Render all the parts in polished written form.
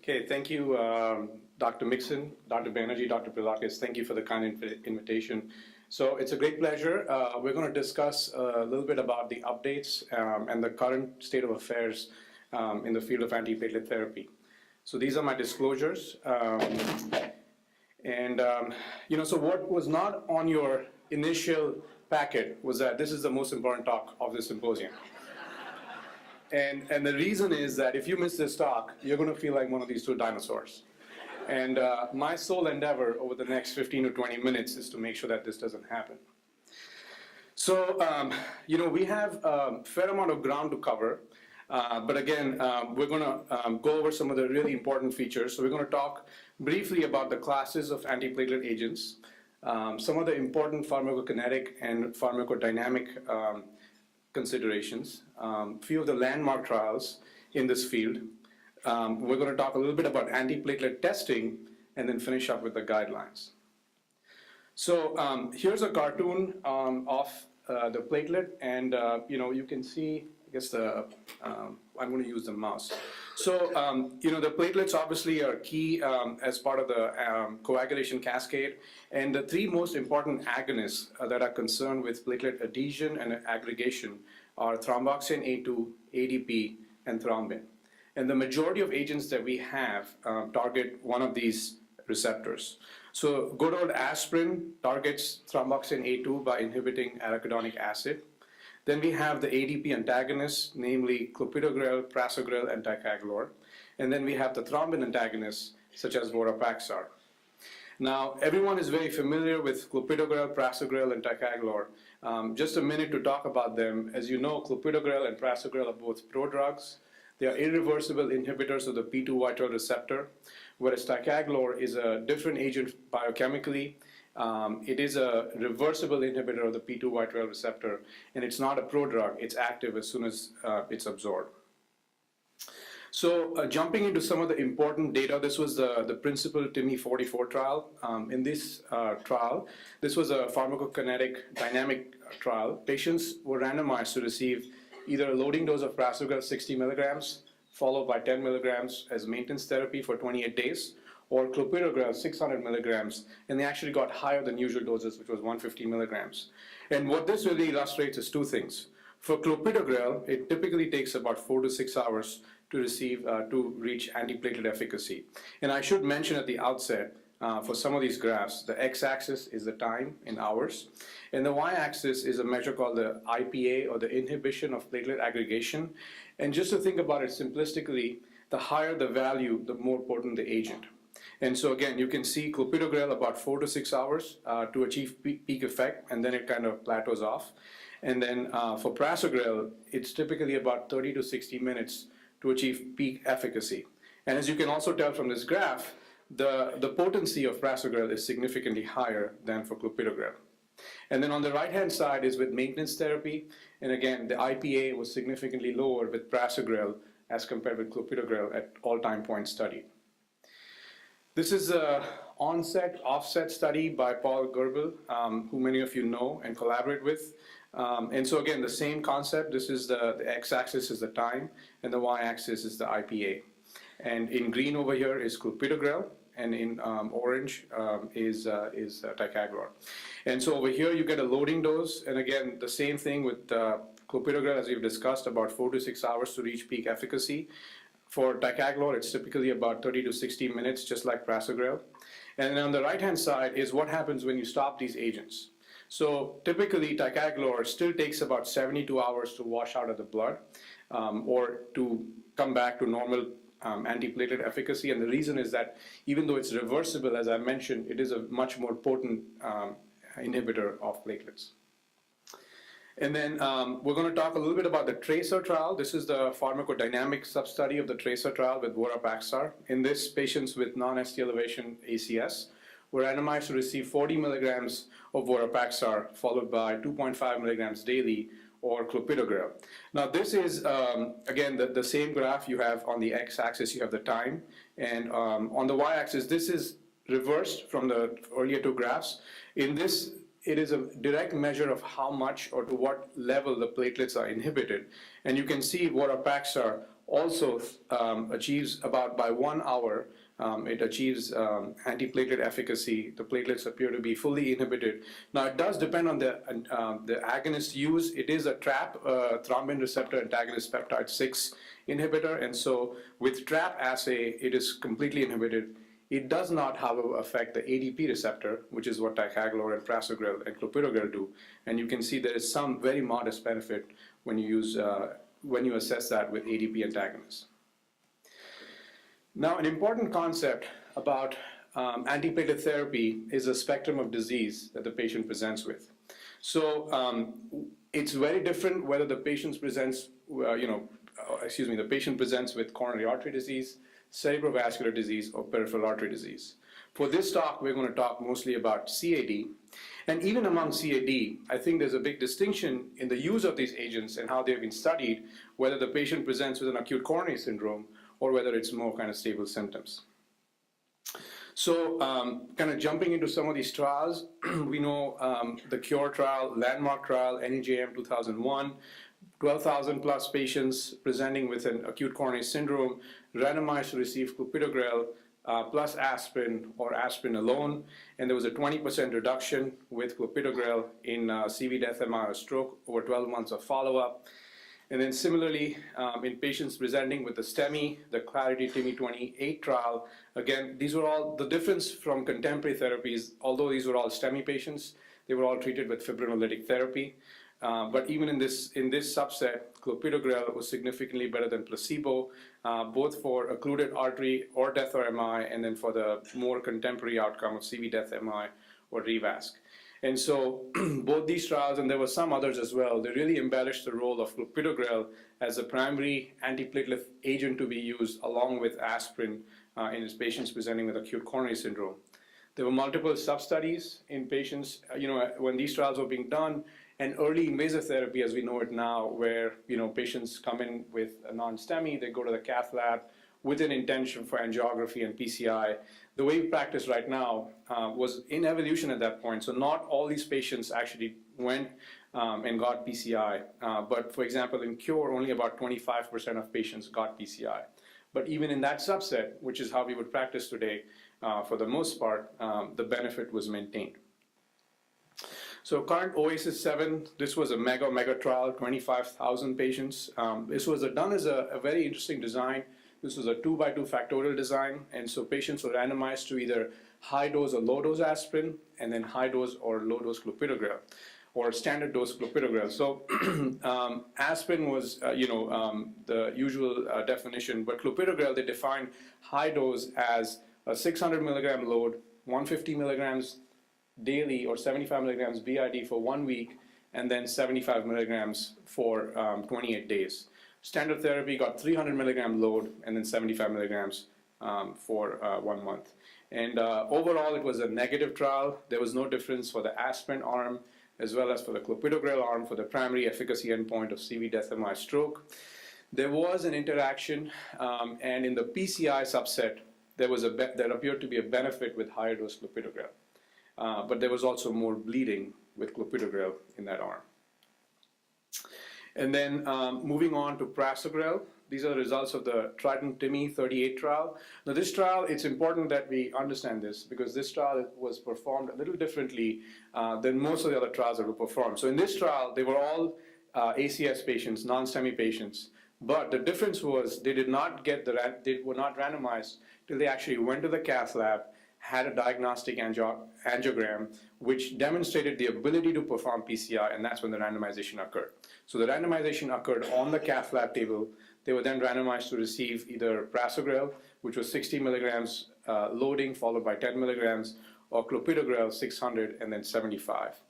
Okay, thank you, Dr. Mixon, Dr. Banerjee, Dr. Pilakis. Thank you for the kind invitation. So it's a great pleasure. We're going to discuss a little bit about the updates and the current state of affairs in the field of antiplatelet therapy. So these are my disclosures. So what was not on your initial packet was that this is the most important talk of this symposium. And the reason is that if you miss this talk, you're going to feel like one of these two dinosaurs. And my sole endeavor over the next 15 to 20 minutes is to make sure that this doesn't happen. So, we have a fair amount of ground to cover. But again, we're going to go over some of the really important features. So we're going to talk briefly about the classes of antiplatelet agents, some of the important pharmacokinetic and pharmacodynamic considerations, a few of the landmark trials in this field. We're going to talk a little bit about antiplatelet testing and then finish up with the guidelines. So here's a cartoon of the platelet, and you can see, I guess I'm going to use the mouse. So the platelets obviously are key as part of the coagulation cascade, and the three most important agonists that are concerned with platelet adhesion and aggregation are thromboxane A2, ADP, and thrombin. And the majority of agents that we have target one of these receptors. So good old aspirin targets thromboxane A2 by inhibiting arachidonic acid. Then we have the ADP antagonists, namely clopidogrel, prasugrel, and ticagrelor. And then we have the thrombin antagonists, such as vorapaxar. Now, everyone is very familiar with clopidogrel, prasugrel, and ticagrelor. Just a minute to talk about them. As you know, clopidogrel and prasugrel are both prodrugs. They are irreversible inhibitors of the P2Y12 receptor, whereas ticagrelor is a different agent biochemically. It is a reversible inhibitor of the P2Y12 receptor, and it's not a prodrug. It's active as soon as it's absorbed. So jumping into some of the important data, this was the principal TIMI-44 trial. In this trial, this was a pharmacokinetic dynamic trial. Patients were randomized to receive either a loading dose of prasugrel 60 milligrams, followed by 10 milligrams as maintenance therapy for 28 days, or clopidogrel 600 milligrams, and they actually got higher than usual doses, which was 150 milligrams. And what this really illustrates is two things. For clopidogrel, it typically takes about 4 to 6 hours to reach antiplatelet efficacy. And I should mention at the outset, for some of these graphs, the x-axis is the time in hours, and the y-axis is a measure called the IPA, or the inhibition of platelet aggregation. And just to think about it simplistically, the higher the value, the more potent the agent. And so again, you can see clopidogrel about 4 to 6 hours to achieve peak effect, and then it kind of plateaus off. And then for prasugrel, it's typically about 30 to 60 minutes to achieve peak efficacy. And as you can also tell from this graph, the potency of prasugrel is significantly higher than for clopidogrel. And then on the right-hand side is with maintenance therapy. And again, the IPA was significantly lower with prasugrel as compared with clopidogrel at all time points studied. This is an Onset, Offset study by Paul Gerbel, who many of you know and collaborate with. And so again, the same concept. This is the x-axis is the time, and the y-axis is the IPA. And in green over here is clopidogrel, and in orange is ticagrelor. And so over here you get a loading dose, and again the same thing with clopidogrel as we've discussed, about 4 to 6 hours to reach peak efficacy. For ticagrelor, it's typically about 30 to 60 minutes, just like prasugrel. And then on the right-hand side is what happens when you stop these agents. So typically, ticagrelor still takes about 72 hours to wash out of the blood or to come back to normal antiplatelet efficacy. And the reason is that even though it's reversible, as I mentioned, it is a much more potent inhibitor of platelets. And then we're going to talk a little bit about the TRACER trial. This is the pharmacodynamic sub-study of the TRACER trial with vorapaxar. In this, patients with non-ST elevation ACS were randomized to receive 40 milligrams of vorapaxar, followed by 2.5 milligrams daily, or clopidogrel. Now this is, again, the same graph you have on the x-axis, you have the time, and on the y-axis, this is reversed from the earlier two graphs. In this it is a direct measure of how much or to what level the platelets are inhibited. And you can see Vorapaxar also achieves about by 1 hour, it achieves antiplatelet efficacy. The platelets appear to be fully inhibited. Now, it does depend on the agonist used. It is a TRAP, thrombin receptor antagonist peptide 6 inhibitor. And so with TRAP assay, it is completely inhibited. It does not, however, affect the ADP receptor, which is what ticagrelor and prasugrel and clopidogrel do. And you can see there is some very modest benefit when you use when you assess that with ADP antagonists. Now, an important concept about antiplatelet therapy is the spectrum of disease that the patient presents with. So it's very different whether the patient presents, the patient presents with coronary artery disease, cerebrovascular disease, or peripheral artery disease. For this talk, we're going to talk mostly about CAD. And even among CAD, I think there's a big distinction in the use of these agents and how they've been studied, whether the patient presents with an acute coronary syndrome or whether it's more kind of stable symptoms. So kind of jumping into some of these trials, we know the CURE trial, landmark trial, NEJM 2001, 12,000 plus patients presenting with an acute coronary syndrome, randomized to receive clopidogrel plus aspirin or aspirin alone, and there was a 20% reduction with clopidogrel in CV death, MI, or stroke over 12 months of follow-up. And then similarly, in patients presenting with the STEMI, the Clarity TIMI 28 trial, again, these were all the difference from contemporary therapies. Although these were all STEMI patients, they were all treated with fibrinolytic therapy. But even in this subset, clopidogrel was significantly better than placebo, both for occluded artery or death or MI, and then for the more contemporary outcome of CV death, MI, or revasc. And so both these trials, and there were some others as well, they really embellished the role of clopidogrel as a primary antiplatelet agent to be used along with aspirin in its patients presenting with acute coronary syndrome. There were multiple sub-studies in patients, when these trials were being done, and early invasive therapy as we know it now, where patients come in with a non-STEMI, they go to the cath lab with an intention for angiography and PCI. The way we practice right now was in evolution at that point, so not all these patients actually went and got PCI. But for example, in CURE, only about 25% of patients got PCI. But even in that subset, which is how we would practice today, for the most part, the benefit was maintained. So current OASIS 7, this was a mega trial, 25,000 patients. This was done as a very interesting design. This was a 2x2 factorial design, and so patients were randomized to either high dose or low dose aspirin, and then high dose or low dose clopidogrel, or standard dose clopidogrel. So aspirin was, the usual definition, but clopidogrel, they defined high dose as a 600 milligram load, 150 milligrams daily, or 75 milligrams BID for 1 week, and then 75 milligrams for 28 days. Standard therapy got 300 milligram load and then 75 milligrams for 1 month. And overall, it was a negative trial. There was no difference for the aspirin arm as well as for the clopidogrel arm for the primary efficacy endpoint of CV death, MI, stroke. There was an interaction, and in the PCI subset, there appeared to be a benefit with higher dose clopidogrel. But there was also more bleeding with clopidogrel in that arm. And then moving on to prasugrel, these are the results of the Trident TIMI 38 trial. Now this trial, it's important that we understand this because this trial was performed a little differently than most of the other trials that were performed. So in this trial, they were all ACS patients, non-STEMI patients, but the difference was they were not randomized till they actually went to the cath lab, had a diagnostic angiogram, which demonstrated the ability to perform PCI, and that's when the randomization occurred. So the randomization occurred on the cath lab table. They were then randomized to receive either prasugrel, which was 60 milligrams loading, followed by 10 milligrams, or clopidogrel, 600, and then 75.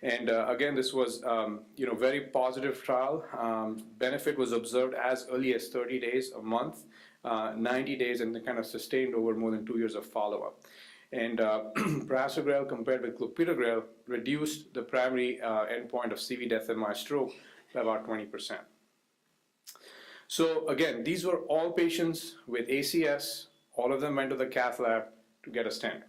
And again, this was very positive trial. Benefit was observed as early as 30 days, a month, 90 days, and then kind of sustained over more than 2 years of follow-up. And prasugrel compared with clopidogrel reduced the primary endpoint of CV death, MI, stroke by about 20%. So again, these were all patients with ACS. All of them went to the cath lab to get a stent.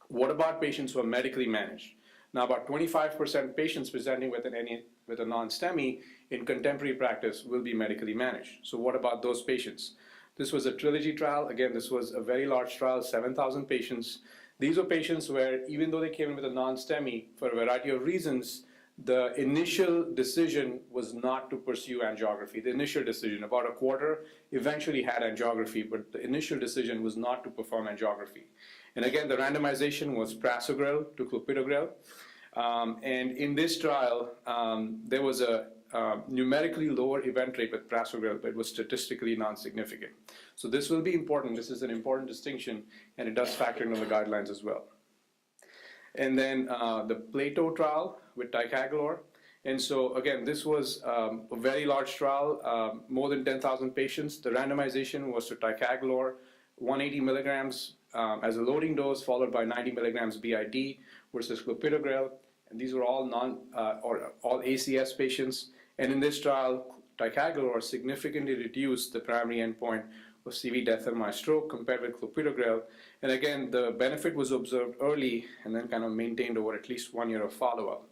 What about patients who are medically managed? Now, about 25% patients presenting with a non-STEMI in contemporary practice will be medically managed. So what about those patients? This was a Trilogy trial. Again, this was a very large trial, 7,000 patients. These were patients where, even though they came in with a non-STEMI, for a variety of reasons, the initial decision was not to pursue angiography. The initial decision, about a quarter, eventually had angiography, but the initial decision was not to perform angiography. And again, the randomization was prasugrel to clopidogrel. And in this trial, there was a numerically lower event rate with prasugrel, but it was statistically non-significant. So this will be important. This is an important distinction, and it does factor into the guidelines as well. And then the Plato trial with ticagrelor. And so again, this was a very large trial, more than 10,000 patients. The randomization was to ticagrelor, 180 milligrams as a loading dose, followed by 90 milligrams BID versus clopidogrel. And these were all all ACS patients. And in this trial, ticagrelor significantly reduced the primary endpoint of CV death and MI stroke compared with clopidogrel. And again, the benefit was observed early and then kind of maintained over at least 1 year of follow-up.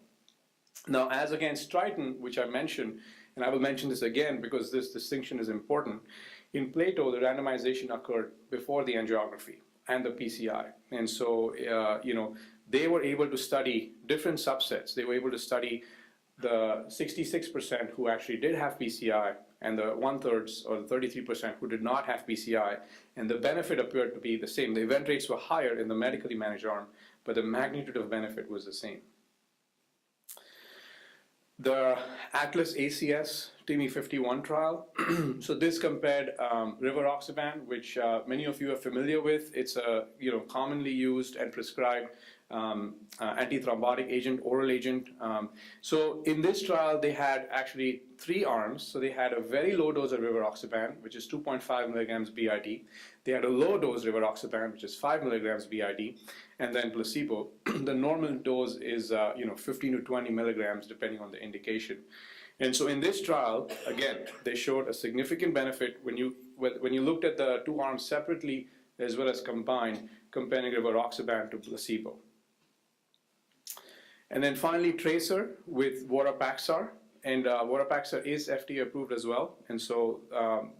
Now, as against Trident, which I mentioned, and I will mention this again because this distinction is important, in Plato, the randomization occurred before the angiography and the PCI. And so, they were able to study different subsets. They were able to study the 66% who actually did have PCI and the 1/3 or the 33% who did not have PCI, and the benefit appeared to be the same. The event rates were higher in the medically managed arm, but the magnitude of benefit was the same. The Atlas ACS TIMI 51 trial. So this compared rivaroxaban, which many of you are familiar with. It's a commonly used and prescribed antithrombotic agent, oral agent. So in this trial, they had actually 3 arms. So they had a very low dose of rivaroxaban, which is 2.5 milligrams BID. They had a low dose rivaroxaban, which is 5 milligrams BID, and then placebo. The normal dose is 15 to 20 milligrams, depending on the indication. And so in this trial, again, they showed a significant benefit when you looked at the 2 arms separately as well as combined, comparing rivaroxaban to placebo. And then finally, Tracer with Vorapaxar. And Vorapaxar is FDA approved as well. And so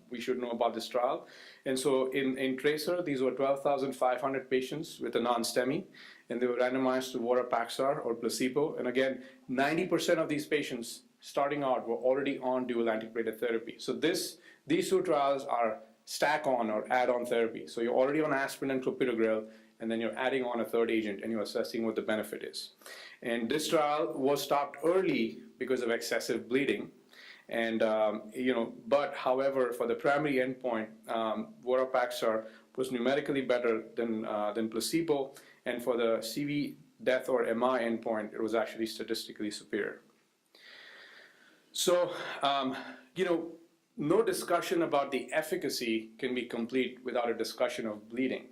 we should know about this trial. And so in Tracer, these were 12,500 patients with a non-STEMI. And they were randomized to Vorapaxar or placebo. And again, 90% of these patients starting out were already on dual antiplatelet therapy. So these 2 trials are stack-on or add-on therapy. So you're already on aspirin and clopidogrel, and then you're adding on a 3rd agent, and you're assessing what the benefit is. And this trial was stopped early because of excessive bleeding. And, but however, for the primary endpoint, Vorapaxar was numerically better than placebo. And for the CV death or MI endpoint, it was actually statistically superior. So, no discussion about the efficacy can be complete without a discussion of bleeding,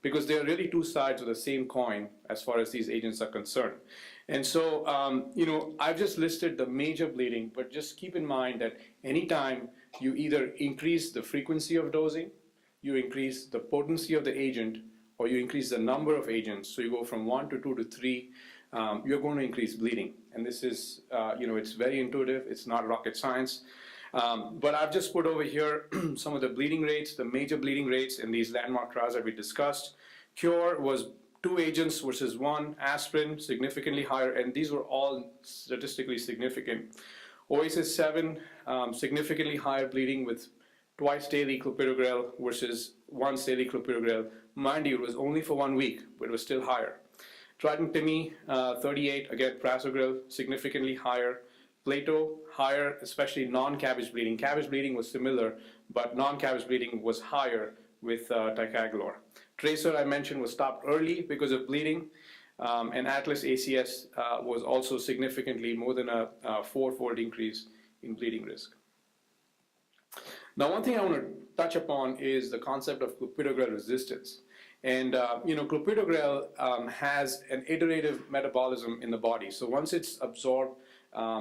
because they are really 2 sides of the same coin as far as these agents are concerned. And so, I've just listed the major bleeding, but just keep in mind that anytime you either increase the frequency of dosing, you increase the potency of the agent, or you increase the number of agents, so you go from 1 to 2 to 3, you're going to increase bleeding. And this is, it's very intuitive, it's not rocket science. But I've just put over here some of the bleeding rates, the major bleeding rates in these landmark trials that we discussed. Cure was 2 agents versus 1, aspirin significantly higher, and these were all statistically significant. Oasis 7, significantly higher bleeding with twice daily clopidogrel versus once daily clopidogrel. Mind you, it was only for 1 week, but it was still higher. Trident TIMI 38, again, prasugrel significantly higher. Plato, higher, especially non-cabbage bleeding. Cabbage bleeding was similar, but non-cabbage bleeding was higher with ticagrelor. Tracer, I mentioned, was stopped early because of bleeding, and Atlas ACS was also significantly more than a 4-fold increase in bleeding risk. Now, one thing I want to touch upon is the concept of clopidogrel resistance. And clopidogrel has an iterative metabolism in the body. So once it's absorbed,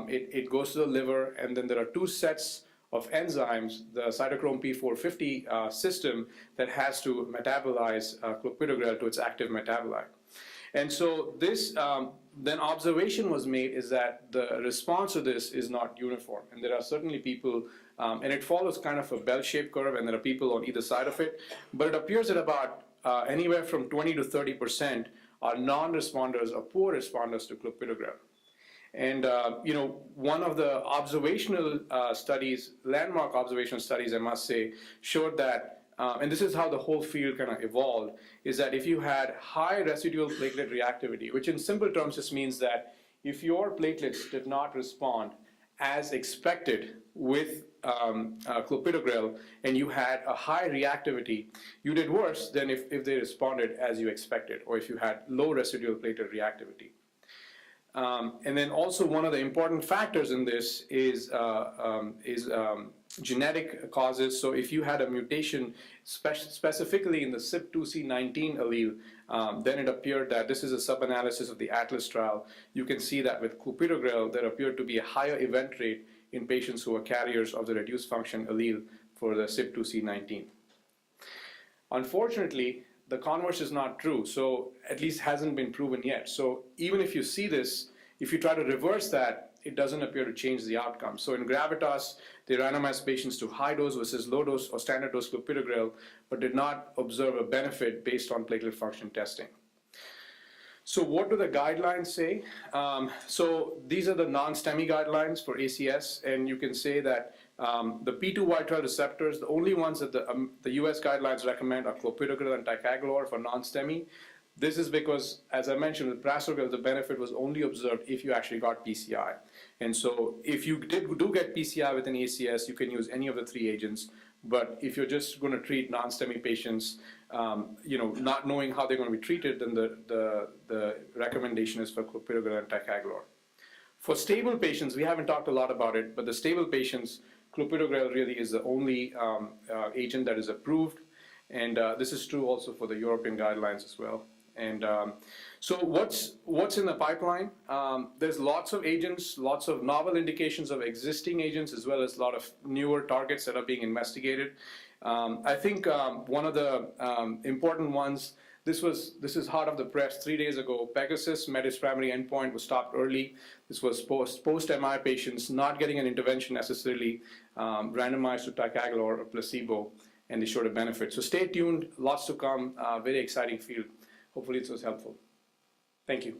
it goes to the liver, and then there are 2 sets of enzymes, the cytochrome P450 system that has to metabolize clopidogrel to its active metabolite. And so this, then observation was made is that the response to this is not uniform. And there are certainly people, and it follows kind of a bell-shaped curve, and there are people on either side of it. But it appears that about anywhere from 20 to 30% are non-responders or poor responders to clopidogrel. And one of the observational studies, landmark observational studies, I must say, showed that, and this is how the whole field kind of evolved, is that if you had high residual platelet reactivity, which in simple terms just means that if your platelets did not respond as expected with clopidogrel, and you had a high reactivity, you did worse than if they responded as you expected, or if you had low residual platelet reactivity. And then also one of the important factors in this is genetic causes. So if you had a mutation specifically in the CYP2C19 allele, then it appeared that, this is a sub-analysis of the Atlas trial, you can see that with clopidogrel there appeared to be a higher event rate in patients who are carriers of the reduced function allele for the CYP2C19. Unfortunately, the converse is not true, so at least hasn't been proven yet. So even if you see this, if you try to reverse that, it doesn't appear to change the outcome. So in Gravitas, they randomized patients to high dose versus low dose or standard dose clopidogrel, but did not observe a benefit based on platelet function testing. So what do the guidelines say? So these are the non-STEMI guidelines for ACS, and you can say that the P2Y12 receptors, the only ones that the US guidelines recommend are clopidogrel and ticagrelor for non-STEMI. This is because, as I mentioned, with prasugrel, the benefit was only observed if you actually got PCI. And so if you do get PCI with an ACS, you can use any of the three agents. But if you're just going to treat non-STEMI patients, not knowing how they're going to be treated, then the recommendation is for clopidogrel and ticagrelor. For stable patients, we haven't talked a lot about it, but the stable patients, clopidogrel really is the only agent that is approved. And this is true also for the European guidelines as well. And so what's in the pipeline? There's lots of agents, lots of novel indications of existing agents, as well as a lot of newer targets that are being investigated. I think one of the important ones, this is hot off the press 3 days ago. Pegasus met its primary endpoint, was stopped early. This was post-MI patients not getting an intervention necessarily, randomized to ticagrelor or placebo, and they showed a benefit. So stay tuned, lots to come, very exciting field. Hopefully this was helpful. Thank you.